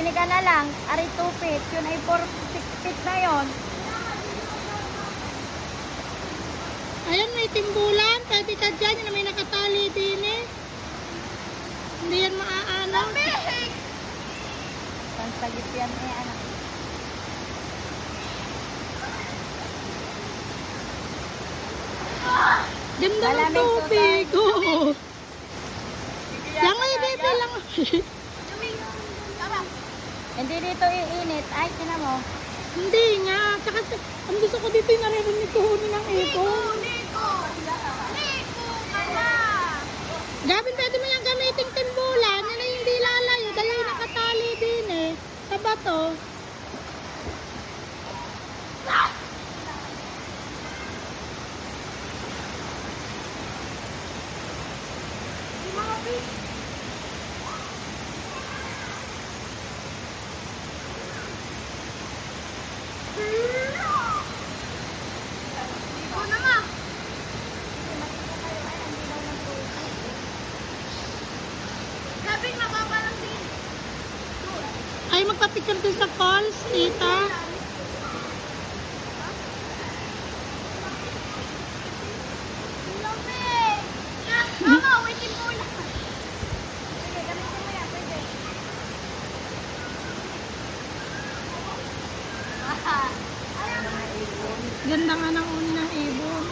Mamimili ka na lang. Ari 2 feet. Yun ay 6 feet na yon. Ayan, may timbulan. Pwede ka dyan. Yun na may nakatali din eh. Hindi yan maaanaw. Pansagip yan eh, anak. Ganda ng Malamig to, tubig. Oo. Lang ay bebe lang. Hindi dito iinit. Ay, tinan mo. Hindi nga. Tsaka ang gusto ko dito yung naririnig ko huni ng ipon. Gabin, pwede mo yung gamiting timbulan. Yan ay hindi lalayo. Dahil ay nakatali din eh. Sa bato. Ay, magpapicture din sa falls, tita. Mama, waitin mo lang. Sige, gamitin mo yan. Pwede. Ganda nga ng uni ng ibon.